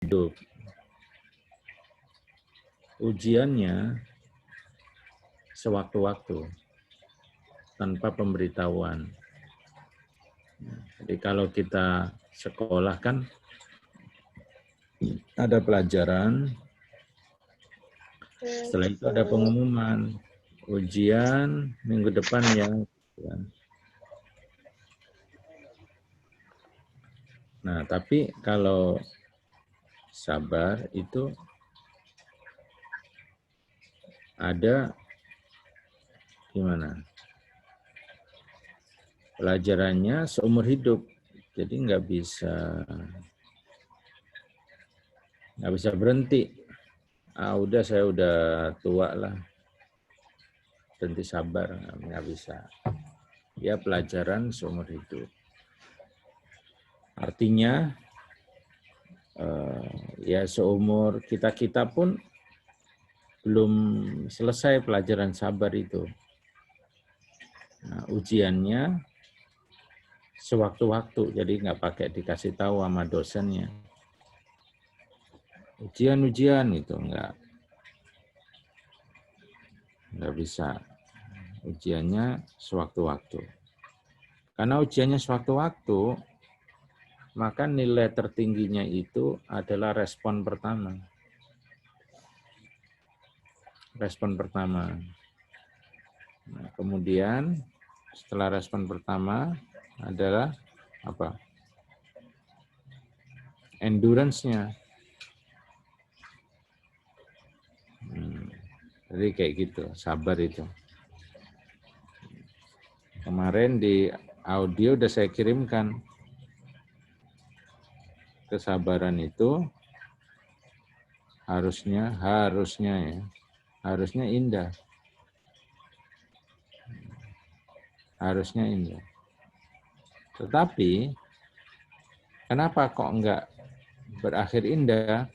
hidup. Ujiannya sewaktu-waktu, tanpa pemberitahuan. Jadi kalau kita sekolah kan ada pelajaran, setelah itu ada pengumuman, ujian minggu depan ya. Nah, tapi kalau sabar itu ada gimana? Pelajarannya seumur hidup, jadi nggak bisa berhenti. Udah saya udah tua lah, berhenti sabar nggak bisa. Ya pelajaran seumur hidup. Artinya ya seumur kita pun belum selesai pelajaran sabar itu. Nah, ujiannya sewaktu-waktu, jadi nggak pakai dikasih tahu sama dosennya. Ujian itu nggak bisa. Ujiannya sewaktu-waktu. Karena ujiannya sewaktu-waktu, maka nilai tertingginya itu adalah respon pertama. Respon pertama. Nah, kemudian setelah respon pertama adalah apa? Endurance-nya. Jadi kayak gitu, sabar itu. Kemarin di audio udah saya kirimkan. Kesabaran itu harusnya indah. Harusnya indah. Tetapi kenapa kok enggak berakhir indah?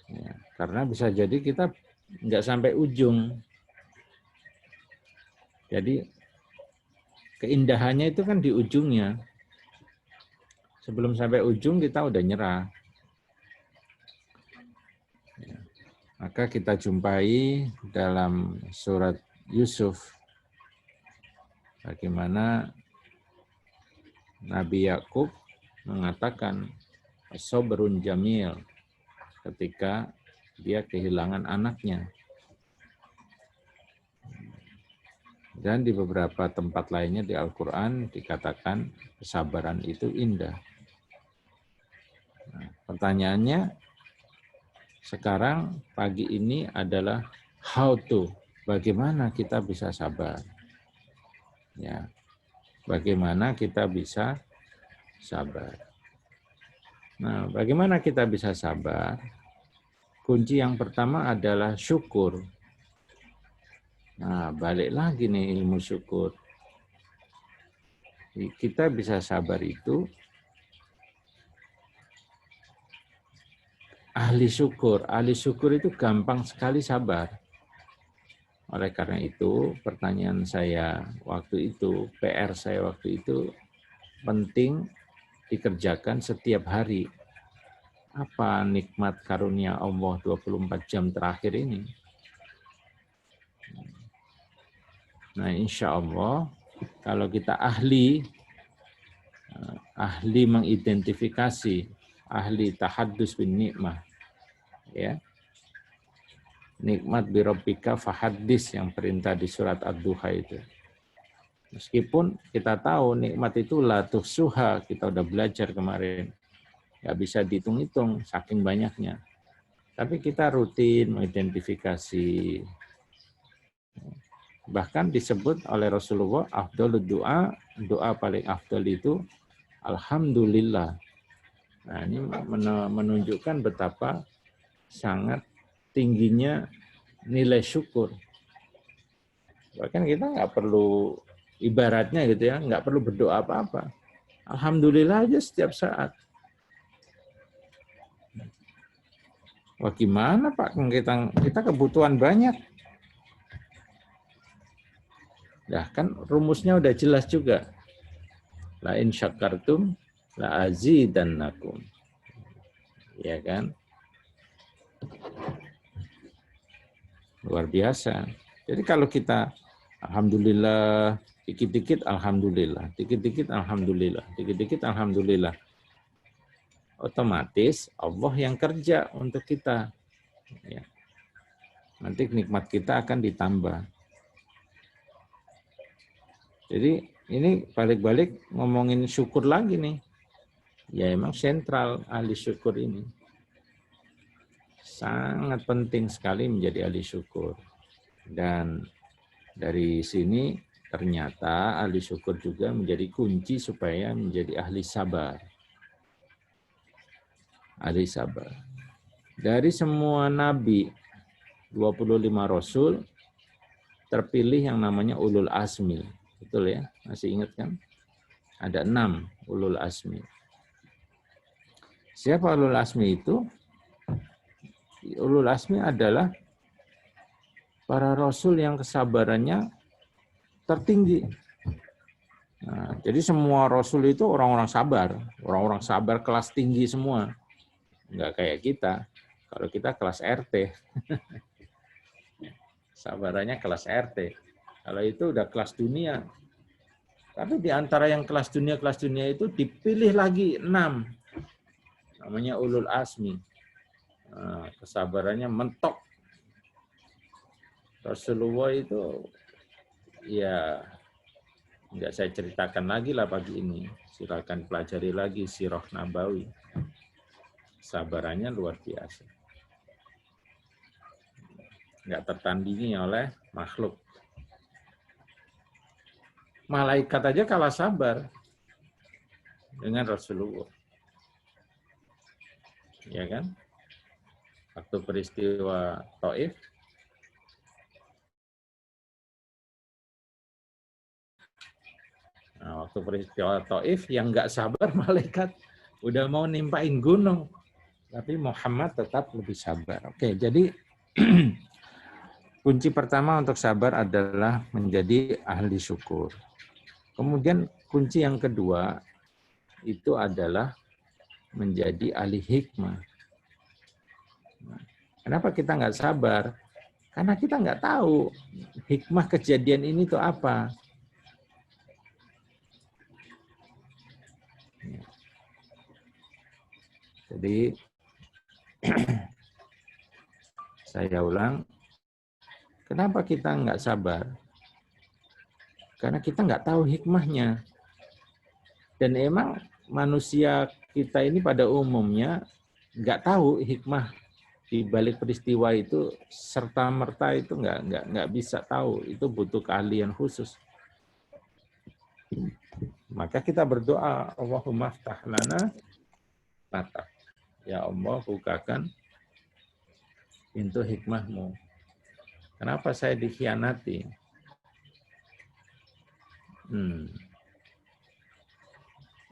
Ya, karena bisa jadi kita enggak sampai ujung. Jadi keindahannya itu kan di ujungnya. Sebelum sampai ujung kita udah nyerah. Ya. Maka kita jumpai dalam surat Yusuf bagaimana Nabi Yakub mengatakan sabrun jamil ketika dia kehilangan anaknya. Dan di beberapa tempat lainnya di Al-Quran dikatakan kesabaran itu indah. Nah, pertanyaannya sekarang pagi ini adalah how to, bagaimana kita bisa sabar. Ya, bagaimana kita bisa sabar. Nah, bagaimana kita bisa sabar? Kunci yang pertama adalah syukur. Nah, balik lagi nih ilmu syukur. Kita bisa sabar itu ahli syukur. Ahli syukur itu gampang sekali sabar. Oleh karena itu, pertanyaan saya waktu itu, PR saya waktu itu, penting dikerjakan setiap hari. Apa nikmat karunia Allah 24 jam terakhir ini? Nah, insya Allah, kalau kita ahli mengidentifikasi, ahli tahaddus bin nikmah, ya, nikmat birabbika fahaddis yang perintah di surat Ad-Duha itu. Meskipun kita tahu nikmat itu la tuhsuha, kita udah belajar kemarin. Nggak bisa dihitung-hitung, saking banyaknya. Tapi kita rutin mengidentifikasi. Bahkan disebut oleh Rasulullah, afdhalud doa, doa paling afdal itu, alhamdulillah. Nah, ini menunjukkan betapa sangat tingginya nilai syukur. Bahkan kita nggak perlu, ibaratnya gitu ya, nggak perlu berdoa apa-apa. Alhamdulillah aja setiap saat. Wah gimana Pak, kita kebutuhan banyak. Ya kan rumusnya udah jelas juga. La in syakartum la azidannakum. Ya kan? Luar biasa. Jadi kalau kita alhamdulillah, dikit-dikit alhamdulillah, dikit-dikit alhamdulillah, dikit-dikit alhamdulillah. Otomatis Allah yang kerja untuk kita. Ya. Nanti nikmat kita akan ditambah. Jadi ini balik-balik ngomongin syukur lagi nih. Ya emang sentral ahli syukur ini. Sangat penting sekali menjadi ahli syukur. Dan dari sini ternyata ahli syukur juga menjadi kunci supaya menjadi ahli sabar. Ahli sabar. Dari semua nabi, 25 rasul, terpilih yang namanya ulul azmi. Betul ya? Masih ingat kan? Ada 6 ulul azmi. Siapa ulul azmi itu? Ulul azmi adalah para rasul yang kesabarannya tertinggi. Nah, jadi semua rasul itu orang-orang sabar kelas tinggi semua. Enggak kayak kita. Kalau kita kelas RT. Sabarannya kelas RT. Kalau itu udah kelas dunia. Tapi di antara yang kelas dunia itu dipilih lagi 6. Namanya ulul azmi. Nah, kesabarannya mentok. Rasulullah itu ya nggak saya ceritakan lagi lah pagi ini. Silakan pelajari lagi Sirah Nabawi. Sabarannya luar biasa. Nggak tertandingi oleh makhluk. Malaikat aja kalah sabar dengan Rasulullah. Ya kan? Waktu peristiwa Taif, nah, waktu peristiwa Taif yang nggak sabar malaikat udah mau nimpain gunung. Tapi Muhammad tetap lebih sabar. Oke, jadi kunci pertama untuk sabar adalah menjadi ahli syukur. Kemudian kunci yang kedua itu adalah menjadi ahli hikmah. Kenapa kita nggak sabar? Karena kita nggak tahu hikmah kejadian ini itu apa. Jadi saya ulang, kenapa kita nggak sabar? Karena kita nggak tahu hikmahnya. Dan emang manusia kita ini pada umumnya nggak tahu hikmah di balik peristiwa itu serta merta itu nggak bisa tahu. Itu butuh keahlian khusus. Maka kita berdoa, Allahumma ftah lana fatak. Ya Allah, bukakan pintu hikmahmu. Kenapa saya dikhianati?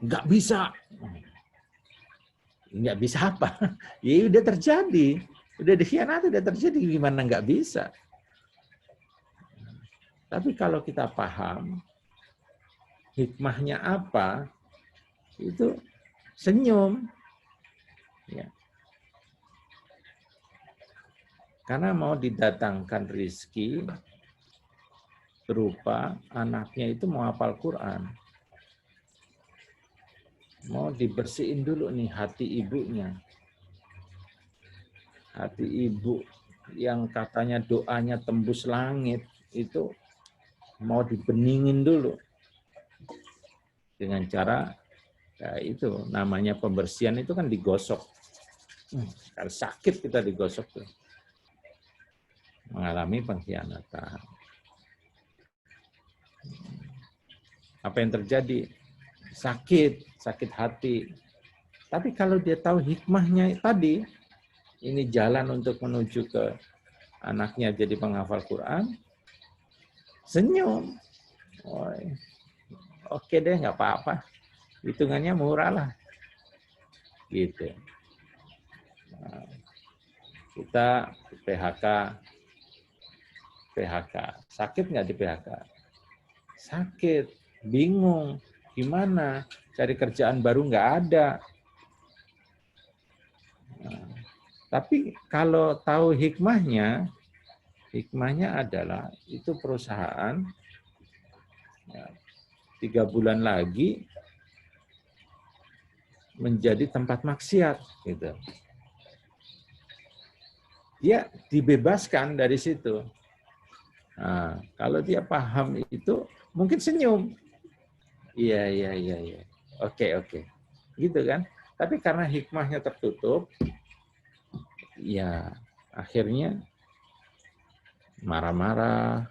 Nggak bisa. Nggak bisa apa? Ya udah terjadi. Udah dikhianati, udah terjadi. Gimana nggak bisa? Tapi kalau kita paham, hikmahnya apa, itu senyum. Ya. Karena mau didatangkan rizki berupa anaknya itu mau hafal Quran. Mau dibersihin dulu nih hati ibunya. Hati ibu yang katanya doanya tembus langit itu mau dibeningin dulu. Dengan cara ya itu namanya pembersihan itu kan digosok. Kalau sakit kita digosok tuh. Mengalami pengkhianatan. Apa yang terjadi? Sakit hati. Tapi kalau dia tahu hikmahnya tadi, ini jalan untuk menuju ke anaknya jadi penghafal Quran, senyum. Oh, oke deh, nggak apa-apa. Hitungannya murah lah. Gitu. Nah, kita PHK. Sakit nggak di PHK? Sakit, bingung. Gimana? Cari kerjaan baru nggak ada. Tapi kalau tahu hikmahnya adalah itu perusahaan ya, 3 bulan lagi menjadi tempat maksiat, gitu. Dia dibebaskan dari situ. Nah, kalau dia paham itu, mungkin senyum. Iya. Oke. Gitu kan. Tapi karena hikmahnya tertutup, ya akhirnya marah-marah,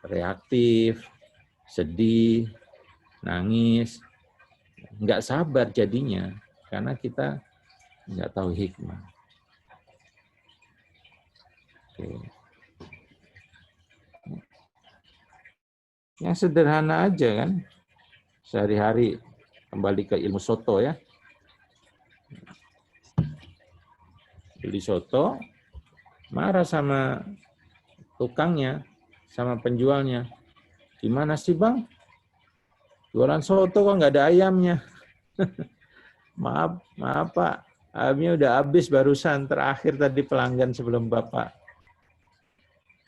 reaktif, sedih, nangis, nggak sabar jadinya. Karena kita nggak tahu hikmah. Oke. Yang sederhana aja kan, sehari-hari kembali ke ilmu soto ya. Beli soto, marah sama tukangnya, sama penjualnya. Gimana sih bang? Jualan soto kok nggak ada ayamnya? Maaf Pak, ayamnya udah habis barusan, terakhir tadi pelanggan sebelum Bapak.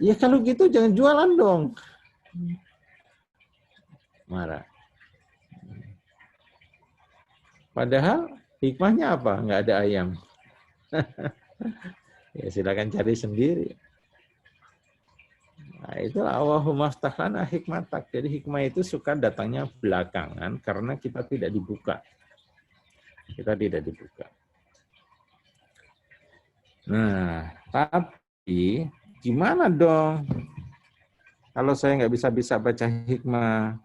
Ya kalau gitu jangan jualan dong. Marah. Padahal hikmahnya apa? Nggak ada ayam. Ya silakan cari sendiri. Nah, itulah Allahumma aftah lana hikmatak. Jadi hikmah itu suka datangnya belakangan karena kita tidak dibuka. Kita tidak dibuka. Nah, tapi gimana dong kalau saya nggak bisa baca hikmah?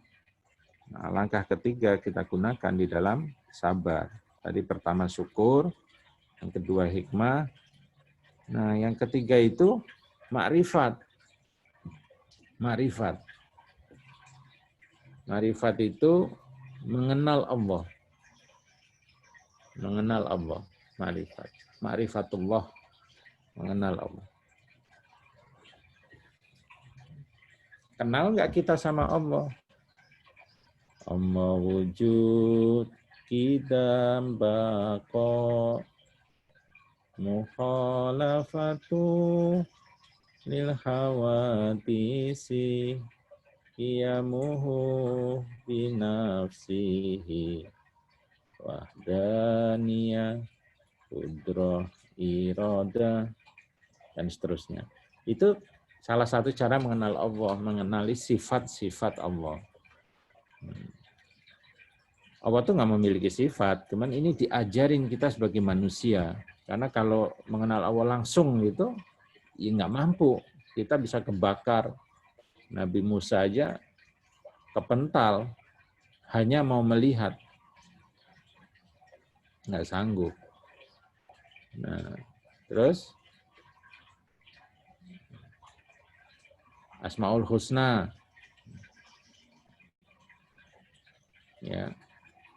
Nah, langkah ketiga kita gunakan di dalam sabar. Tadi pertama syukur, yang kedua hikmah. Nah, yang ketiga itu makrifat. Makrifat itu mengenal Allah. Mengenal Allah, makrifat. Makrifatullah, mengenal Allah. Kenal nggak kita sama Allah? Allah wujud, qidam baqa, mukhalafatu lil hawadisi, qiyamuhu binafsihi, wahdaniyah, qudrah, iradah, dan seterusnya. Itu salah satu cara mengenal Allah, mengenali sifat-sifat Allah. Allah tuh nggak memiliki sifat, cuman ini diajarin kita sebagai manusia. Karena kalau mengenal Allah langsung gitu, ya nggak mampu. Kita bisa kebakar. Nabi Musa aja kepental, hanya mau melihat. Nggak sanggup. Nah, terus Asmaul Husna. Ya.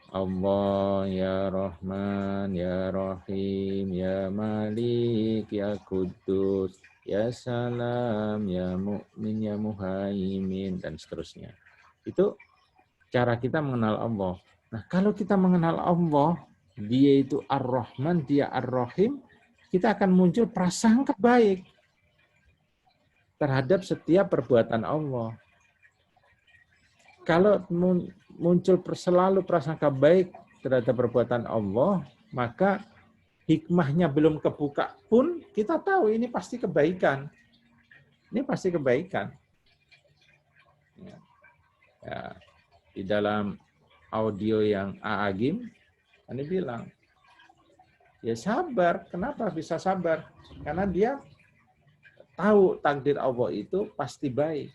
Allah, ya Rahman, ya Rahim, ya Malik, ya Kudus, ya Salam, ya Mu'min, ya Muhaimin, dan seterusnya. Itu cara kita mengenal Allah. Nah, kalau kita mengenal Allah, dia itu Ar-Rahman, dia Ar-Rahim, kita akan muncul prasangka baik terhadap setiap perbuatan Allah. Kalau muncul selalu prasangka baik terhadap perbuatan Allah, maka hikmahnya belum kebuka pun kita tahu ini pasti kebaikan. Ini pasti kebaikan. Ya, di dalam audio yang Agim, ini bilang, ya sabar. Kenapa bisa sabar? Karena dia tahu takdir Allah itu pasti baik.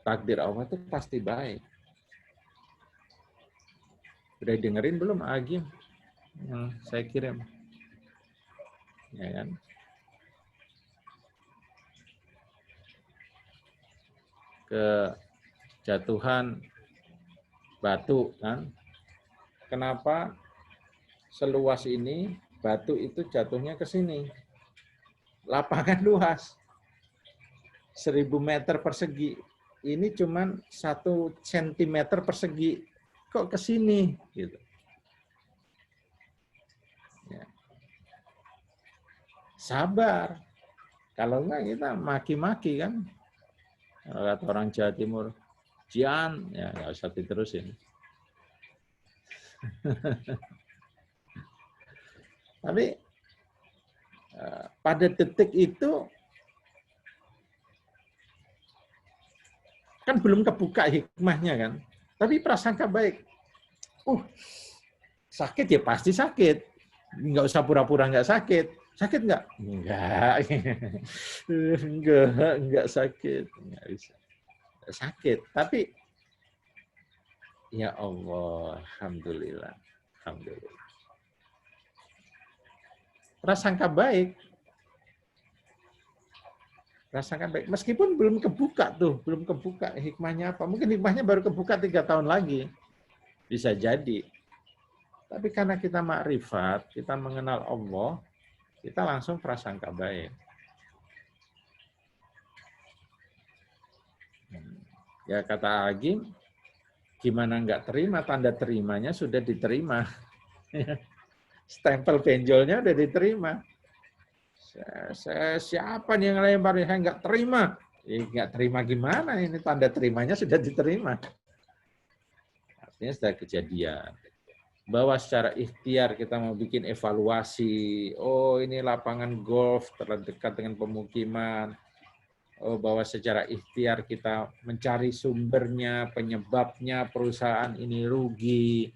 Takdir Allah itu pasti baik. Sudah dengerin belum Agim yang saya kirim? Ya kan? Kejatuhan batu kan? Kenapa seluas ini batu itu jatuhnya ke sini? Lapangan luas. 1000 meter persegi. Ini cuman 1 sentimeter persegi, kok ke sini gitu. Ya. sabar. Kalau enggak kita maki-maki kan. Kalau kata orang Jawa Timur, Jian, ya nggak usah diterusin. Tapi pada detik itu kan belum kebuka hikmahnya kan. Tapi prasangka baik. Sakit ya pasti sakit. Nggak usah pura-pura nggak sakit. Sakit nggak? Enggak. Enggak sakit. Nggak bisa. Sakit. Tapi ya Allah, alhamdulillah. Alhamdulillah. Prasangka baik. Prasangka baik. Meskipun belum kebuka tuh, belum kebuka hikmahnya apa. Mungkin hikmahnya baru kebuka 3 tahun lagi. Bisa jadi. Tapi karena kita makrifat, kita mengenal Allah, kita langsung prasangka baik. Ya kata Agim, gimana nggak terima, tanda terimanya sudah diterima. Stempel benjolnya udah diterima. Saya siapa nih yang lempar? Saya nggak terima. Nggak terima gimana? Ini tanda terimanya sudah diterima. Artinya sudah kejadian. Bahwa secara ikhtiar kita mau bikin evaluasi. Oh ini lapangan golf terdekat dengan pemukiman. Oh, bahwa secara ikhtiar kita mencari sumbernya, penyebabnya perusahaan ini rugi.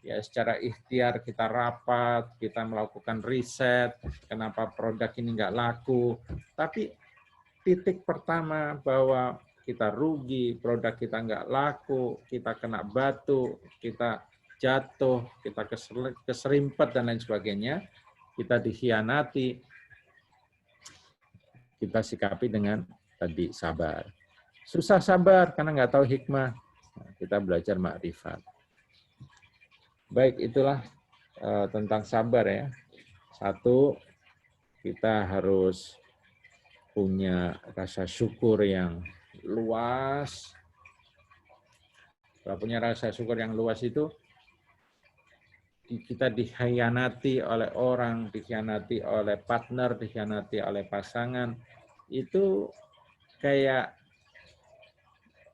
Ya, secara ikhtiar kita rapat, kita melakukan riset, kenapa produk ini nggak laku. Tapi titik pertama bahwa kita rugi, produk kita nggak laku, kita kena batu, kita jatuh, kita keserimpet dan lain sebagainya, kita dikhianati, kita sikapi dengan tadi sabar. Susah sabar karena nggak tahu hikmah. Nah, kita belajar makrifat. Baik, itulah tentang sabar ya. Satu, kita harus punya rasa syukur yang luas. Kalau punya rasa syukur yang luas itu, kita dikhianati oleh orang, dikhianati oleh partner, dikhianati oleh pasangan, itu kayak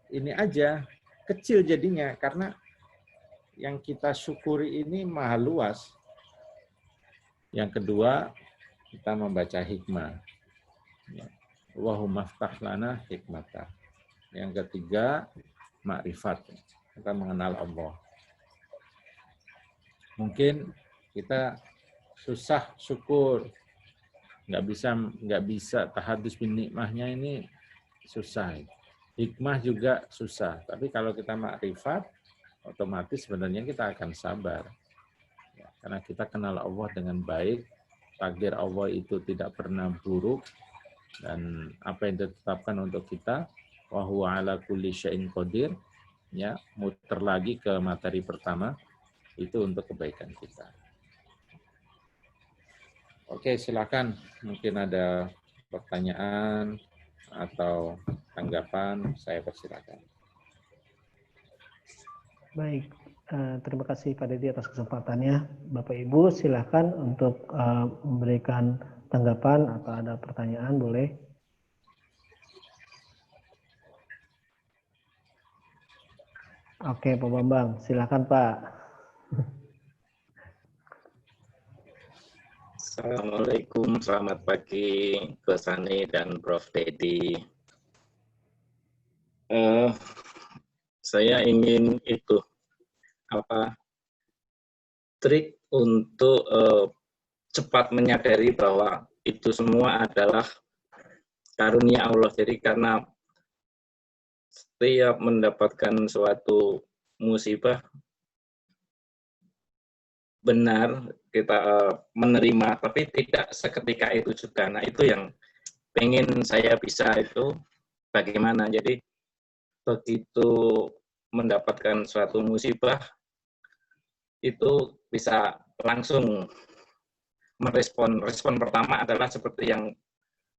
ini aja, kecil jadinya, karena yang kita syukuri ini maha luas. Yang kedua, kita membaca hikmah. Allahumma ftah lana hikmata. Yang ketiga, makrifat. Kita mengenal Allah. Mungkin kita susah syukur, nggak bisa tahadus bin nikmahnya ini susah. Hikmah juga susah. Tapi kalau kita makrifat, otomatis sebenarnya kita akan sabar. Ya, karena kita kenal Allah dengan baik, takdir Allah itu tidak pernah buruk, dan apa yang ditetapkan untuk kita, wa huwa ala kulli syai'in qadir, ya, muter lagi ke materi pertama, itu untuk kebaikan kita. Oke, silakan. Mungkin ada pertanyaan atau tanggapan, saya persilakan. Baik, terima kasih Pak Dedi atas kesempatannya. Bapak Ibu silakan untuk memberikan tanggapan atau ada pertanyaan boleh. Oke, Pak Bambang, silakan Pak. Assalamualaikum, selamat pagi Gus Sani dan Prof. Dedi. Saya ingin trik untuk cepat menyadari bahwa itu semua adalah karunia Allah. Jadi karena setiap mendapatkan suatu musibah, benar kita menerima, tapi tidak seketika itu juga. Nah itu yang pengen saya bisa itu bagaimana. Jadi begitu mendapatkan suatu musibah, itu bisa langsung merespon. Respon pertama adalah seperti yang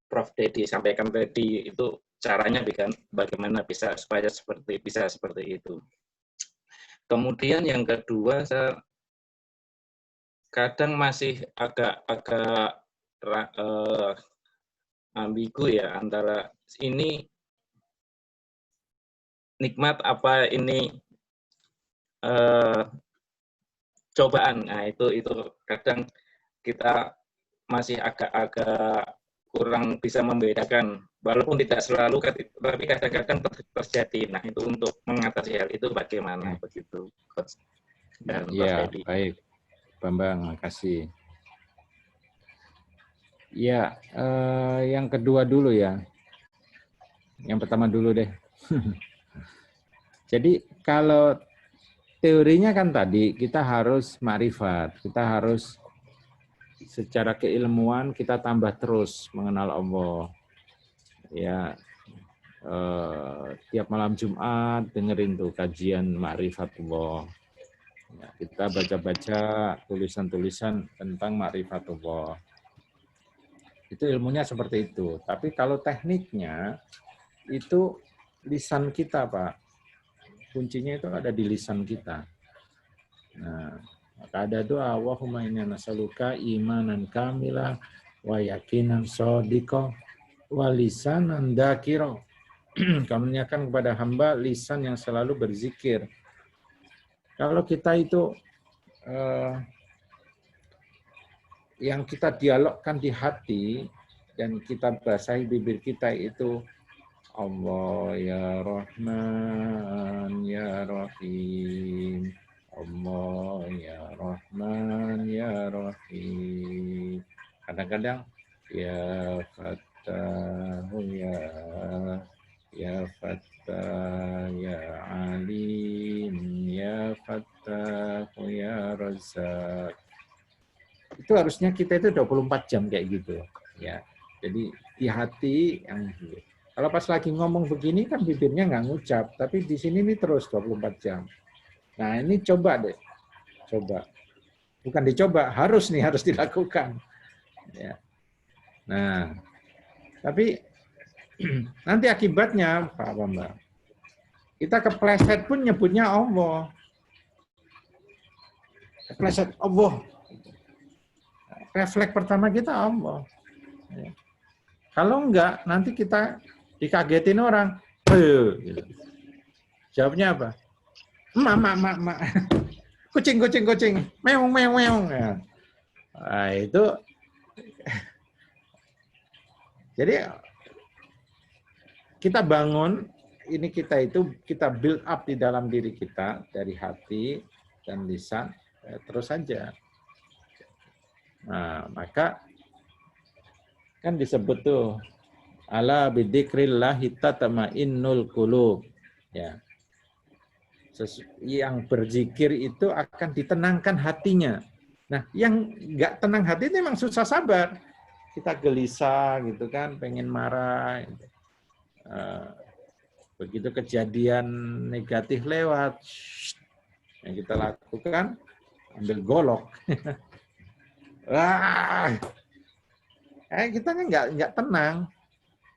Prof. Dedi sampaikan tadi, itu caranya bagaimana bisa supaya bisa seperti itu. Kemudian yang kedua, saya kadang masih agak ambigu ya, antara ini nikmat apa ini cobaan. Nah, itu kadang kita masih agak kurang bisa membedakan, walaupun tidak selalu, tapi kadang-kadang terjadi. Nah, itu untuk mengatasi hal itu bagaimana begitu, Coach dan Coach Ya, Edi. baik, Bambang, makasih. Ya, yang kedua dulu ya. Yang pertama dulu deh. Jadi kalau teorinya kan tadi kita harus ma'rifat, kita harus secara keilmuan kita tambah terus mengenal Allah. Ya, tiap malam Jumat dengerin tuh kajian ma'rifatullah. Ya, kita baca-baca tulisan-tulisan tentang ma'rifatullah. Itu ilmunya seperti itu. Tapi kalau tekniknya itu lisan kita, Pak. Kuncinya itu ada di lisan kita. Nah, maka ada doa, Allahumma inna nas'aluka imanan kamila wa yakinan shadiqa wa lisanan dzakira. Kami menanyakan kepada hamba lisan yang selalu berzikir. Kalau kita itu yang kita dialogkan di hati dan kita basahi bibir kita itu Allah ya Rahman ya Rahim, Allah ya Rahman ya Rahim. Kadang-kadang ya Fattahu ya Fattah ya Alim ya Fattahu ya Razzaq. Itu harusnya kita itu 24 jam kayak gitu ya. Jadi di hati yang kalau pas lagi ngomong begini kan bibirnya nggak ngucap, tapi di sini nih terus 24 jam. Nah, ini coba deh. Coba. Bukan dicoba, harus dilakukan. Ya. Nah, tapi nanti akibatnya Pak Bambang, kita kepleset pun nyebutnya Allah. Kepleset Allah. Refleks pertama kita Allah. Ya. Kalau enggak, nanti kita dikagetin orang. Gitu. Jawabnya apa? Mak. Kucing. Meong. Ya. Nah, itu. Jadi kita bangun, ini kita build up di dalam diri kita dari hati dan lisan, terus saja. Nah, maka kan disebut tuh ala bidzikrillahi tatma'innul qulub. Ya. Yang berzikir itu akan ditenangkan hatinya. Nah, yang enggak tenang hati itu memang susah sabar. Kita gelisah gitu kan, pengen marah. Begitu kejadian negatif lewat, yang kita lakukan ambil golok. Kita nggak tenang.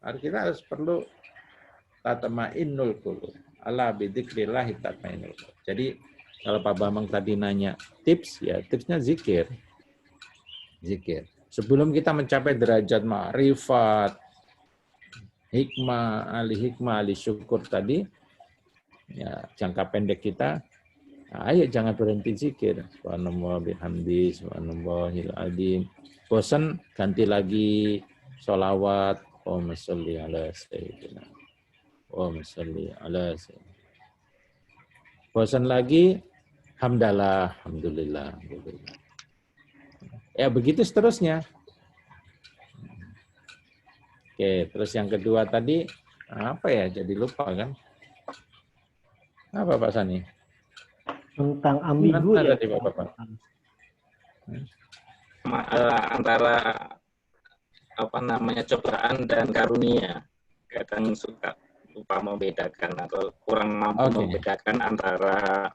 Kita harus perlu tatma'innul qulub. Ala bidzikrillah tatma'innul qulub. Jadi kalau Pak Bambang tadi nanya tips, ya tipsnya zikir. Zikir. Sebelum kita mencapai derajat ma'rifat, hikmah, ahli syukur tadi, ya jangka pendek kita, ayo jangan berhenti zikir. Subhanallah bihamdi, subhanallahil adzim. Bosan ganti lagi sholawat. Allahumma sholli ala sayyidina. Allahumma sholli ala sayyidina. Bosan lagi, hamdalah, alhamdulillah. Ya begitu seterusnya. Oke, terus yang kedua tadi apa ya? Jadi lupa kan? Apa Pak Sani? Tentang ambigu ya. Tadi Bapak. Antara cobaan dan karunia, kadang suka lupa membedakan atau kurang mampu membedakan antara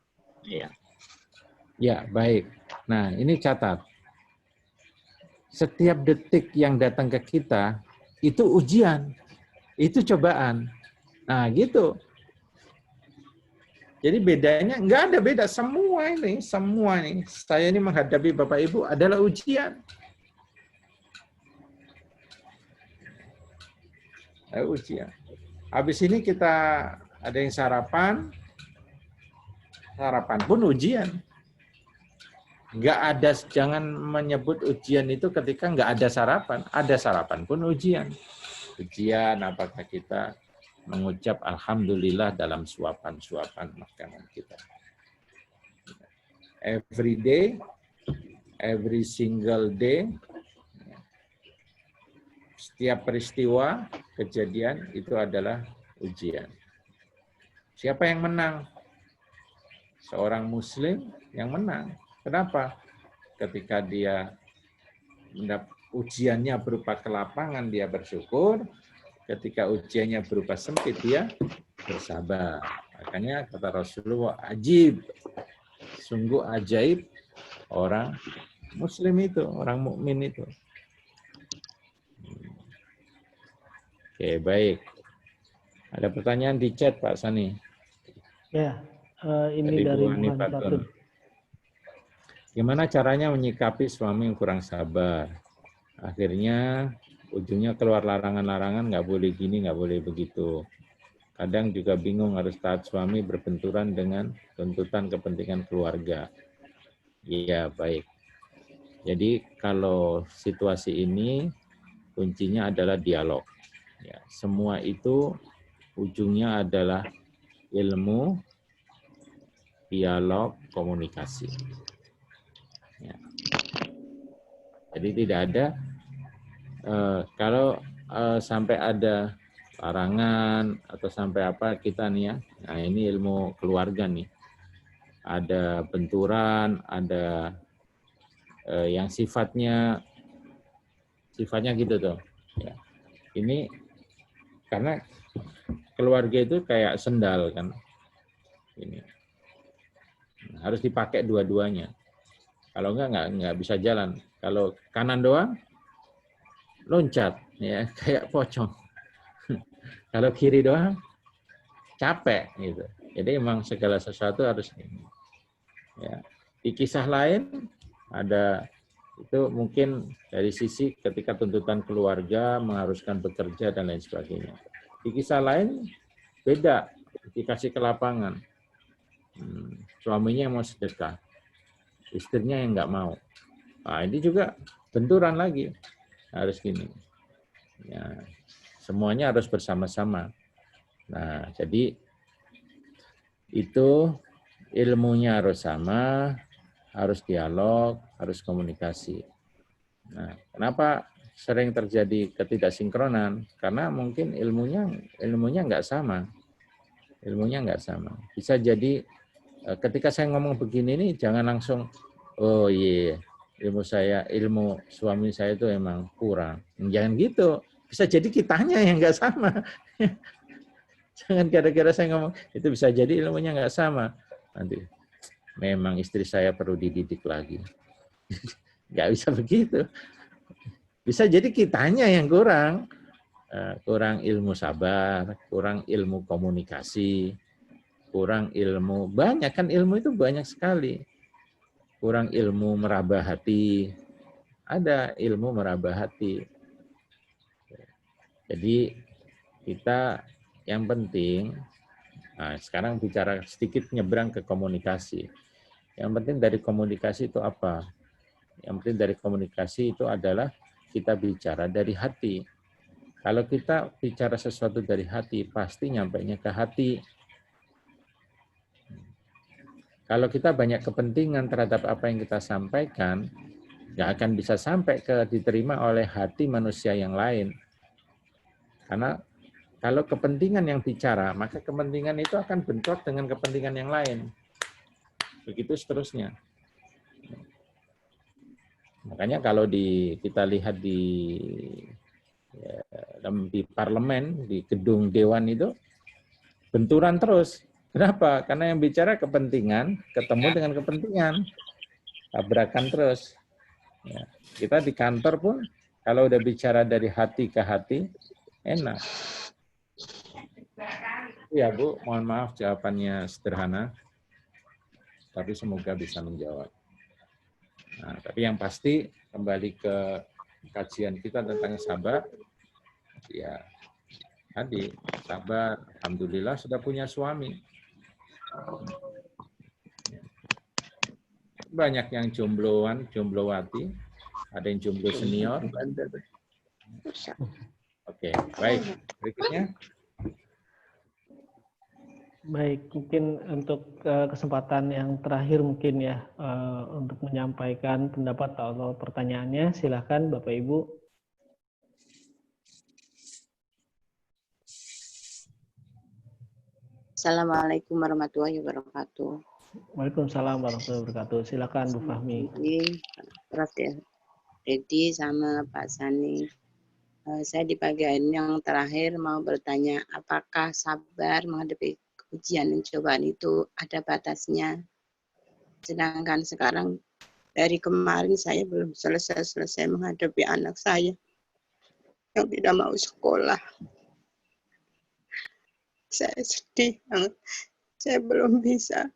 Ya, baik. Nah, ini catat. Setiap detik yang datang ke kita itu ujian, itu cobaan. Nah, gitu. Jadi bedanya nggak ada beda, semua ini saya ini menghadapi Bapak Ibu adalah ujian. Ujian. Habis ini kita ada yang sarapan pun ujian. Nggak ada, jangan menyebut ujian itu ketika nggak ada sarapan. Ada sarapan pun ujian. Ujian apakah kita mengucap alhamdulillah dalam suapan-suapan makanan kita. Every day, every single day, setiap peristiwa, kejadian itu adalah ujian. Siapa yang menang? Seorang muslim yang menang. Kenapa? Ketika dia ujiannya berupa kelapangan, dia bersyukur. Ketika ujiannya berupa sempit, dia bersabar. Makanya kata Rasulullah, ajib. Sungguh ajaib orang muslim itu, orang mukmin itu. Oke, baik. Ada pertanyaan di chat, Pak Sani? Ya, ini dari Buhan Patut. Gimana caranya menyikapi suami yang kurang sabar? Akhirnya ujungnya keluar larangan-larangan, nggak boleh gini, nggak boleh begitu. Kadang juga bingung harus taat suami berbenturan dengan tuntutan kepentingan keluarga. Iya, baik. Jadi kalau situasi ini kuncinya adalah dialog. Ya, semua itu ujungnya adalah ilmu, dialog, komunikasi. Ya. Jadi tidak ada kalau sampai ada larangan atau sampai apa kita nih ya. Nah, ini ilmu keluarga nih. Ada benturan, ada yang sifatnya gitu tuh. Ya. Ini karena keluarga itu kayak sendal kan. Ini. Nah, harus dipakai dua-duanya. Kalau enggak bisa jalan. Kalau kanan doang, loncat, ya kayak pocong. Kalau kiri doang, capek gitu. Jadi emang segala sesuatu harus ini. Ya. Di kisah lain ada itu mungkin dari sisi ketika tuntutan keluarga mengharuskan bekerja dan lain sebagainya. Di kisah lain beda, dikasih ke lapangan. Suaminya yang mau sedekah, istrinya yang nggak mau. Nah, ini juga benturan lagi. Harus gini. Ya, semuanya harus bersama-sama. Nah, jadi itu ilmunya harus sama, harus dialog, harus komunikasi. Nah, kenapa sering terjadi ketidaksinkronan? Karena mungkin ilmunya nggak sama. Ilmunya nggak sama. Bisa jadi ketika saya ngomong begini nih, jangan langsung, oh iya, ilmu suami saya itu emang kurang. Jangan gitu. Bisa jadi kitanya yang nggak sama. Jangan gara-gara saya ngomong, itu bisa jadi ilmunya nggak sama. Nanti, memang istri saya perlu dididik lagi. Nggak bisa begitu. Bisa jadi kitanya yang kurang ilmu sabar, kurang ilmu komunikasi, kurang ilmu, banyak kan ilmu itu banyak sekali. Kurang ilmu meraba hati, ada ilmu meraba hati. Jadi kita yang penting, nah sekarang bicara sedikit nyebrang ke komunikasi. Yang penting dari komunikasi itu apa? Yang penting dari komunikasi itu adalah kita bicara dari hati. Kalau kita bicara sesuatu dari hati, pasti nyampainya ke hati. Kalau kita banyak kepentingan terhadap apa yang kita sampaikan, nggak akan bisa sampai diterima oleh hati manusia yang lain. Karena kalau kepentingan yang bicara, maka kepentingan itu akan bentrok dengan kepentingan yang lain. Begitu seterusnya. Makanya kalau kita lihat di parlemen, di gedung dewan itu, benturan terus. Kenapa? Karena yang bicara kepentingan, ketemu dengan kepentingan. Tabrakan terus. Ya. Kita di kantor pun, kalau udah bicara dari hati ke hati, enak. Ya Bu, mohon maaf jawabannya sederhana. Tapi semoga bisa menjawab. Nah, tapi yang pasti, kembali ke kajian kita tentang sabar, ya tadi sabar, alhamdulillah sudah punya suami. Banyak yang jombloan, jomblowati, ada yang jomblo senior. Oke, baik. Berikutnya. Baik, mungkin untuk kesempatan yang terakhir mungkin ya untuk menyampaikan pendapat atau pertanyaannya, silakan Bapak Ibu. Assalamualaikum warahmatullahi wabarakatuh. Waalaikumsalam warahmatullahi wabarakatuh. Silakan Bu Fahmi. Prof. Dedi sama Pak Sani. Saya di pagi ini yang terakhir mau bertanya, apakah sabar menghadapi ujian dan cobaan itu ada batasnya? Sedangkan sekarang dari kemarin saya belum selesai menghadapi anak saya yang tidak mau sekolah. Saya sedih banget. Saya belum bisa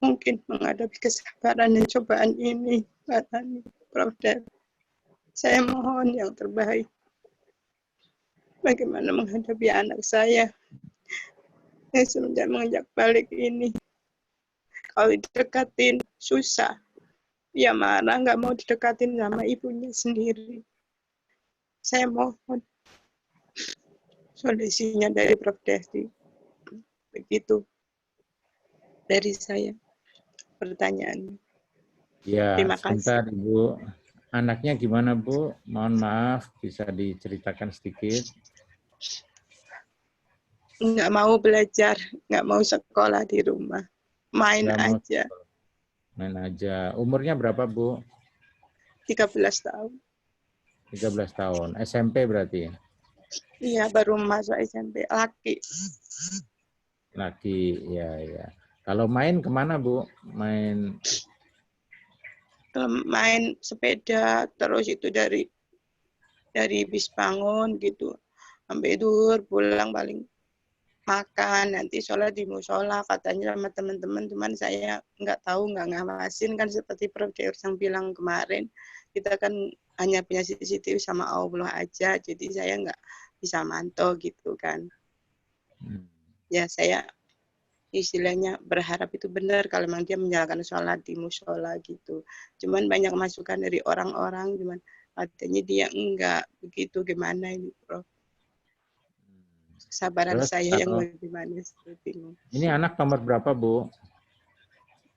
mungkin menghadapi kesabaran dan cobaan ini. Pak Sani, Prof. Dev. Saya mohon yang terbaik. Bagaimana menghadapi anak saya yang semenjak mengajak balik ini. Kalau didekatin susah. Dia marah, nggak mau didekatin sama ibunya sendiri. Saya mohon solusinya dari Prof. Desi. Begitu dari saya pertanyaannya. Ya, Terima sebentar kasih. Ibu. Anaknya gimana Bu? Mohon maaf, bisa diceritakan sedikit. Nggak mau belajar, nggak mau sekolah di rumah. Main Nggak mau aja, main aja. Umurnya berapa Bu? 13 tahun. 13 tahun. SMP berarti? Iya, baru masuk SMP. Laki. Laki, ya. Kalau main kemana Bu? Main Sepeda, terus itu dari bis bangun gitu. Sampai duhur, pulang paling makan, nanti sholat di musola, katanya sama teman-teman, cuman saya nggak tahu, nggak ngawasin, kan seperti Prof. Deus yang bilang kemarin, kita kan hanya punya CCTV sama Allah aja, jadi saya nggak bisa mantau gitu kan. Ya saya istilahnya berharap itu benar kalau memang dia menjalankan sholat di musola gitu. Cuman banyak masukan dari orang-orang, cuman katanya dia enggak begitu, gimana ini Prof? Kesabaran terus saya yang kalau bagaimana seperti ini. ini anak nomor berapa Bu?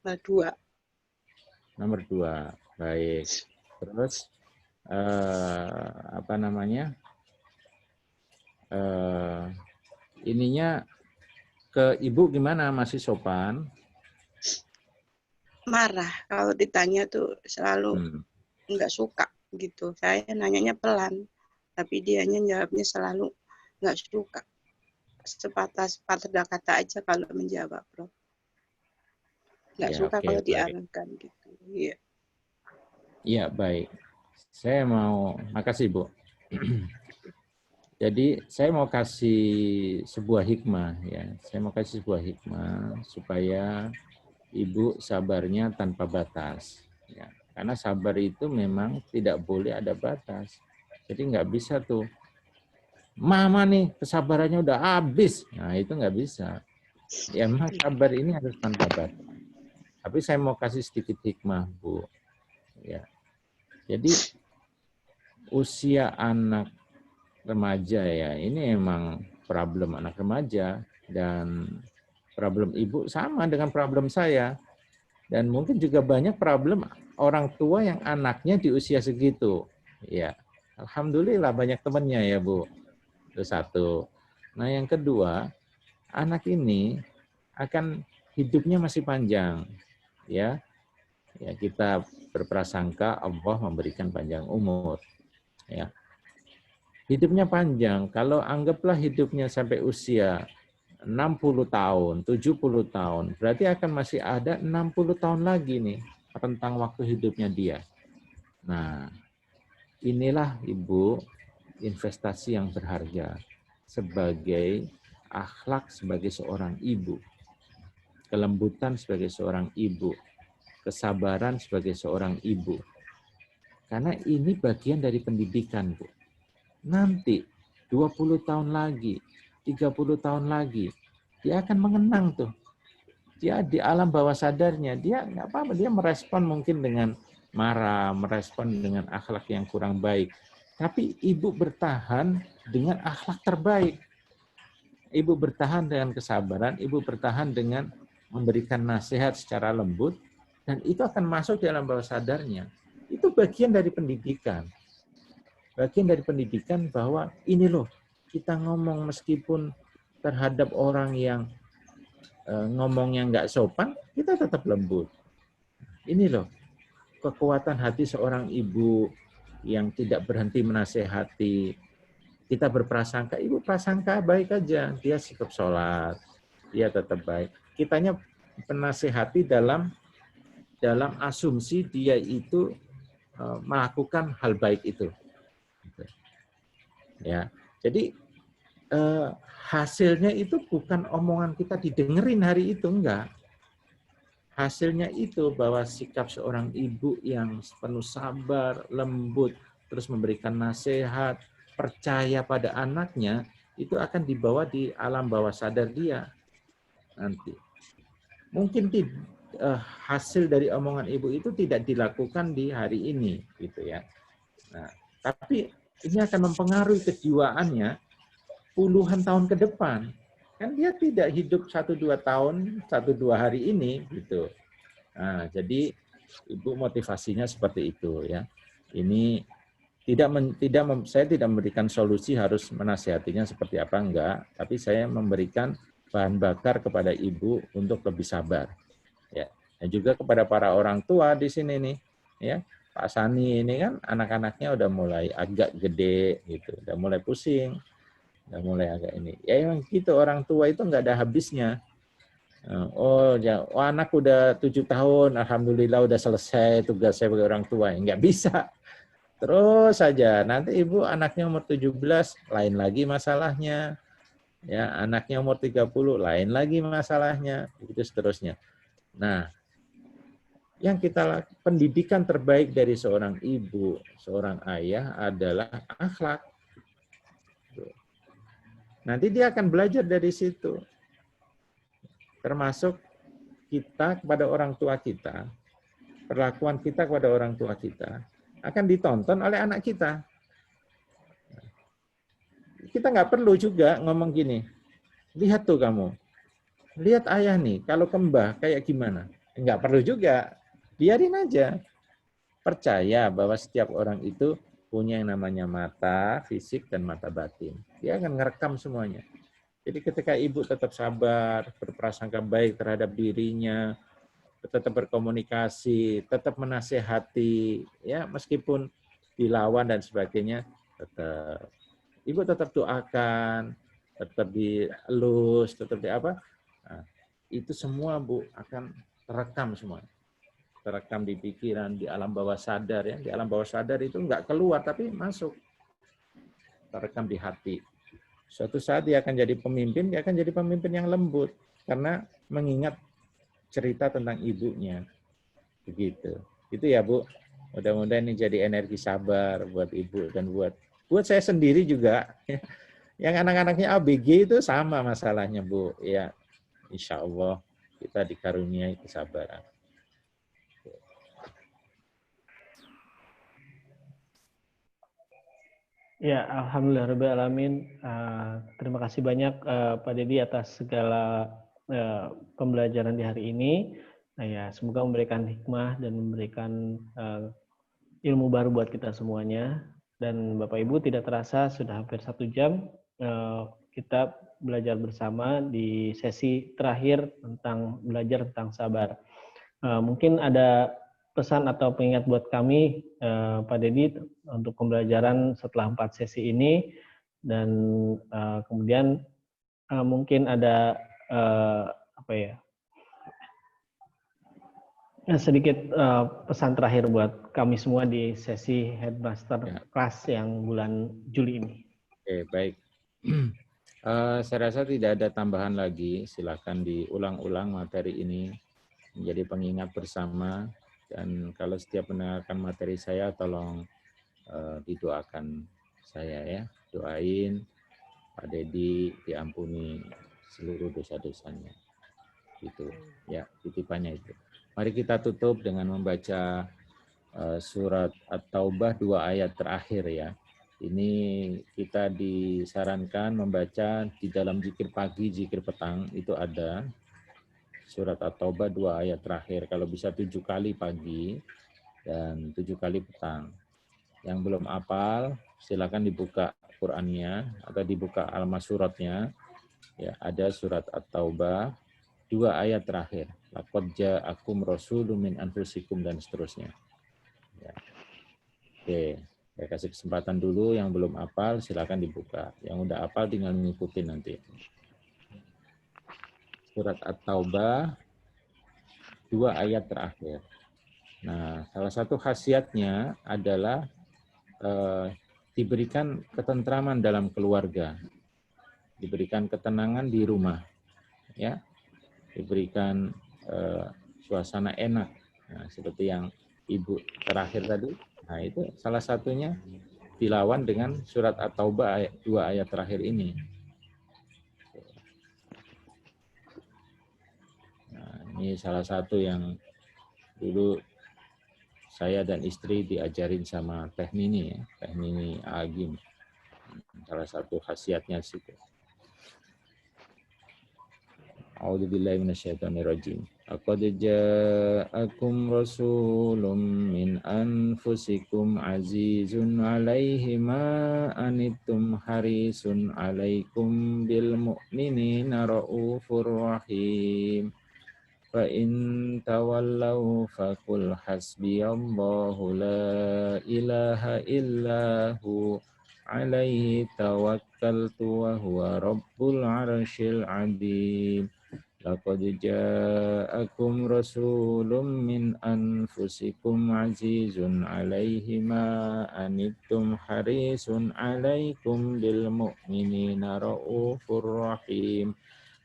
Nomor 2. Nomor 2. Baik. Terus apa namanya? Ininya ke Ibu gimana? Masih sopan? Marah kalau ditanya tuh selalu nggak suka gitu. Saya nanyanya pelan, tapi dianya jawabnya selalu nggak suka. Sepatah kata aja kalau menjawab, Prof. Nggak Ya, suka oke, kalau baik. diarahkan gitu. Iya. Iya, baik. Saya mau, makasih Bu. Jadi saya mau kasih sebuah hikmah ya. Saya mau kasih sebuah hikmah supaya Ibu sabarnya tanpa batas. Ya. Karena sabar itu memang tidak boleh ada batas. Jadi nggak bisa tuh, Mama nih kesabarannya udah habis. Nah itu nggak bisa. Ya memang sabar ini harus tanpa batas. Tapi saya mau kasih sedikit hikmah Bu. Ya. Jadi usia anak remaja ya, ini emang problem anak remaja dan problem ibu sama dengan problem saya. Dan mungkin juga banyak problem orang tua yang anaknya di usia segitu. Ya, alhamdulillah banyak temannya ya Bu. Itu satu. Nah yang kedua, anak ini akan hidupnya masih panjang. Ya, kita berprasangka Allah memberikan panjang umur. Ya, hidupnya panjang. Kalau anggaplah hidupnya sampai usia 60 tahun, 70 tahun, berarti akan masih ada 60 tahun lagi nih rentang waktu hidupnya dia. Nah, inilah Ibu investasi yang berharga sebagai akhlak sebagai seorang ibu, kelembutan sebagai seorang ibu, kesabaran sebagai seorang ibu. Karena ini bagian dari pendidikan, Bu. Nanti 20 tahun lagi 30 tahun lagi, dia akan mengenang tuh. Dia di alam bawah sadarnya, dia nggak apa-apa, dia merespon mungkin dengan marah, merespon dengan akhlak yang kurang baik. Tapi ibu bertahan dengan akhlak terbaik. Ibu bertahan dengan kesabaran, ibu bertahan dengan memberikan nasihat secara lembut, dan itu akan masuk di alam bawah sadarnya. Itu bagian dari pendidikan. Bagian dari pendidikan bahwa ini loh, kita ngomong meskipun terhadap orang yang ngomongnya nggak sopan, kita tetap lembut. Ini loh, kekuatan hati seorang ibu yang tidak berhenti menasehati. Kita berprasangka, ibu prasangka baik aja, dia sikap sholat, dia tetap baik. Kitanya menasehati dalam asumsi dia itu melakukan hal baik itu. Ya, jadi hasilnya itu bukan omongan kita didengerin hari itu, enggak. Hasilnya itu bahwa sikap seorang ibu yang penuh sabar, lembut, terus memberikan nasihat, percaya pada anaknya, itu akan dibawa di alam bawah sadar dia nanti. Mungkin hasil dari omongan ibu itu tidak dilakukan di hari ini, gitu ya. Nah, tapi ini akan mempengaruhi kejiwaannya puluhan tahun ke depan. Kan dia tidak hidup 1-2 tahun, 1-2 hari ini, gitu. Nah, jadi ibu motivasinya seperti itu ya. Ini saya tidak memberikan solusi harus menasihatinya seperti apa, enggak, tapi saya memberikan bahan bakar kepada ibu untuk lebih sabar. Ya. Dan juga kepada para orang tua di sini nih, ya. Pak Sani ini kan anak-anaknya udah mulai agak gede gitu, udah mulai pusing, udah mulai agak ini. Ya emang gitu, orang tua itu enggak ada habisnya. Oh, ya, anak udah 7 tahun, alhamdulillah udah selesai tugas saya sebagai orang tua. Enggak bisa. Terus saja, nanti ibu anaknya umur 17, lain lagi masalahnya. Ya, anaknya umur 30, lain lagi masalahnya. Begitu seterusnya. Nah, yang pendidikan terbaik dari seorang ibu, seorang ayah adalah akhlak. Nanti dia akan belajar dari situ. Termasuk kita kepada orang tua kita, perlakuan kita kepada orang tua kita, akan ditonton oleh anak kita. Kita nggak perlu juga ngomong gini, lihat tuh kamu, lihat ayah nih, kalau ke Mbah kayak gimana. Nggak perlu juga, biarin aja. Percaya bahwa setiap orang itu punya yang namanya mata fisik dan mata batin. Dia akan ngerekam semuanya. Jadi ketika ibu tetap sabar, berprasangka baik terhadap dirinya, tetap berkomunikasi, tetap menasehati, ya meskipun dilawan dan sebagainya, tetap ibu tetap doakan, tetap dielus, tetap di apa? Nah, itu semua Bu akan terekam semua, terekam di pikiran, di alam bawah sadar ya, di alam bawah sadar itu nggak keluar tapi masuk, terekam di hati. Suatu saat dia akan jadi pemimpin, dia akan jadi pemimpin yang lembut karena mengingat cerita tentang ibunya. Begitu. Itu ya, Bu. Mudah-mudahan ini jadi energi sabar buat ibu dan buat saya sendiri juga. Yang anak-anaknya ABG itu sama masalahnya, Bu. Ya, insya Allah kita dikaruniai kesabaran. Ya, alhamdulillahirobbilalamin. Terima kasih banyak Pak Dedi atas segala pembelajaran di hari ini. Nah, ya, semoga memberikan hikmah dan memberikan ilmu baru buat kita semuanya. Dan Bapak Ibu tidak terasa sudah hampir 1 jam kita belajar bersama di sesi terakhir tentang belajar tentang sabar. Mungkin ada pesan atau pengingat buat kami, Pak Dedi, untuk pembelajaran setelah 4 sesi ini, dan kemudian mungkin ada sedikit pesan terakhir buat kami semua di sesi Headmaster Class yang bulan Juli ini. Oke, baik. Saya rasa tidak ada tambahan lagi. Silakan diulang-ulang materi ini menjadi pengingat bersama. Dan kalau setiap mendengarkan materi saya, tolong didoakan saya ya, doain Pak Dedi diampuni seluruh dosa-dosanya. Gitu. Ya, titipannya itu. Mari kita tutup dengan membaca surat At-Taubah 2 ayat terakhir ya. Ini kita disarankan membaca di dalam zikir pagi, zikir petang itu ada surat At-Taubah 2 ayat terakhir. Kalau bisa 7 kali pagi dan 7 kali petang. Yang belum hafal silakan dibuka Qur'annya atau dibuka al-masuratnya. Ya, ada surat At-Taubah 2 ayat terakhir. Laqad ja'akum rasulun min anfusikum dan seterusnya. Ya. Oke, saya kasih kesempatan dulu yang belum hafal silakan dibuka. Yang udah hafal tinggal mengikuti nanti. Surat At-Taubah 2 ayat terakhir. Nah, salah satu khasiatnya adalah diberikan ketentraman dalam keluarga, diberikan ketenangan di rumah, ya, diberikan suasana enak, nah, seperti yang ibu terakhir tadi. Nah, itu salah satunya dilawan dengan surat At-Taubah 2 ayat terakhir ini. Nah, ini salah satu yang dulu saya dan istri diajarin sama Teh Nini, ya, Teh Nini Agim. Salah satu khasiatnya situ. A'udzubillahi minasyaitonirrajim. Laqad ja'akum rasulun min anfusikum azizun 'alaihi ma anittum harisun 'alaikum bil mu'minina raufur rahim. Fa in tawallaw faqul hasbiyallahu la ilaha illahu 'alaihi tawakkaltu wa huwa rabbul 'arsyil 'adzim. Laqad ja'akum rasulun min anfusikum azizun 'alaihi ma anittum harisun 'alaikum bil mu'minina raufur rahim.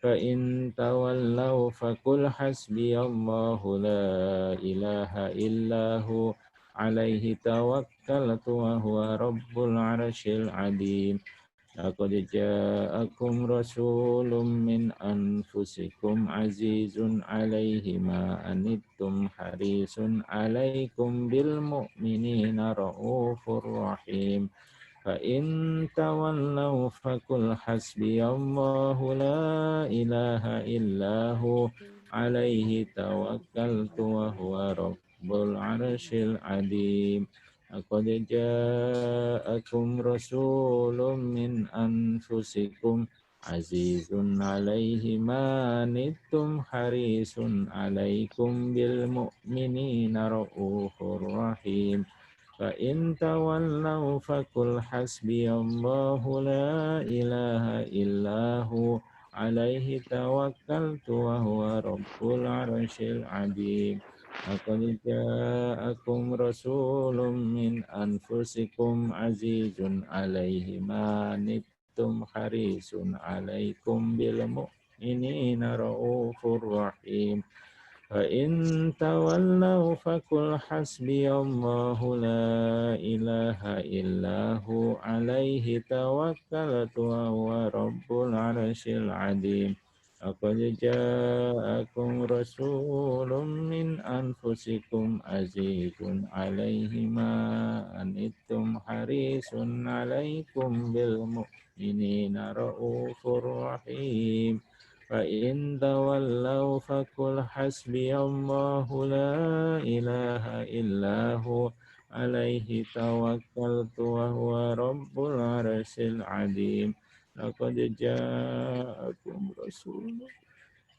Fa in tawallaw faqul hasbiyallahu la ilaha illahu 'alaihi tawakkaltu wa huwa rabbul 'arsyil 'adzim. Laqad ja'akum rasulun min anfusikum azizun 'alaihi ma anittum harisun 'alaikum bil mu'minina raufur rahim. Fa in tawallaw faqul hasbiyallahu la ilaha illahu 'alaihi tawakkaltu wa huwa rabbul 'arsyil 'adzim. Laqad ja'akum rasulun min anfusikum azizun 'alaihi ma anittum harisun 'alaikum bil mu'minina raufur rahim. Fa in tawallaw faqul hasbiyallahu la ilaha illahu 'alaihi tawakkaltu wa huwa rabbul 'arsyil 'adzim. Laqad ja'akum rasulun min anfusikum azizun 'alaihi ma anittum harisun 'alaikum bil mu'minina raufur rahim. Fa in tawallaw faqul hasbiyallahu la ilaha illahu 'alaihi tawakkaltu wa huwa rabbul 'arsyil 'adzim. Laqad ja'akum rasulun min anfusikum azizun 'alaihi ma anittum harisun 'alaikum bil mu'minina raufur rahim. Fa in tawallaw faqul hasbiyallahu la ilaha illahu 'alaihi tawakkaltu wa huwa rabbul 'arsyil 'adzim. Laqad ja'akum rasulun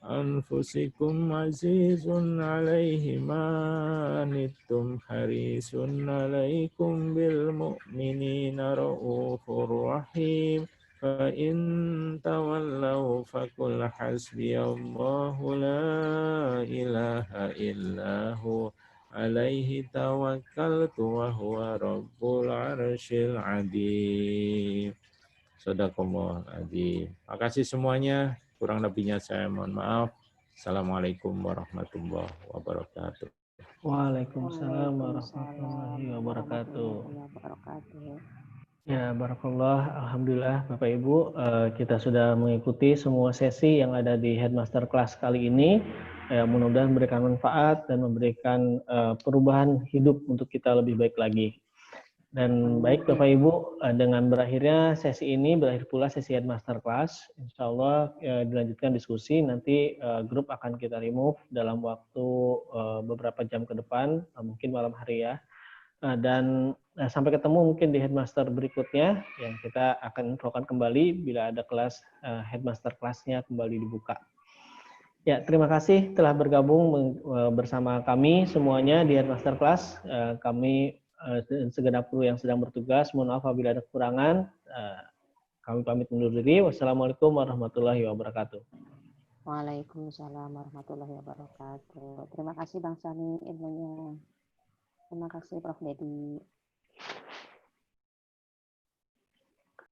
anfusikum azizun 'alaihi ma anittum harisun 'alaikum bil mu'minina raufur rahim. Fa in tawallaw faqul hasbiyallahu la ilaha illahu 'alaihi tawakkaltu wa huwa rabbul 'arsyil 'adzim. Shadaqallahul adzim. Makasih semuanya. Kurang lebihnya saya mohon maaf. Assalamualaikum warahmatullahi wabarakatuh. Waalaikumsalam warahmatullahi wabarakatuh. Ya, barakallah. Alhamdulillah, Bapak Ibu, kita sudah mengikuti semua sesi yang ada di Headmaster Class kali ini. Mudah-mudahan memberikan manfaat dan memberikan perubahan hidup untuk kita lebih baik lagi. Dan baik Bapak Ibu, dengan berakhirnya sesi ini, berakhir pula sesi Headmaster Class. Insya Allah dilanjutkan diskusi, nanti grup akan kita remove dalam waktu beberapa jam ke depan, mungkin malam hari ya. Dan sampai ketemu mungkin di Headmaster berikutnya, yang kita akan infokan kembali bila ada kelas Headmaster kelasnya kembali dibuka. Ya, terima kasih telah bergabung bersama kami semuanya di Headmaster Class. Kami segenap kru yang sedang bertugas, mohon maaf apabila ada kekurangan. Kami pamit undur diri. Wassalamualaikum warahmatullahi wabarakatuh. Waalaikumsalam warahmatullahi wabarakatuh. Terima kasih Bang Sani ilmunya. Terima kasih Prof. Dedi.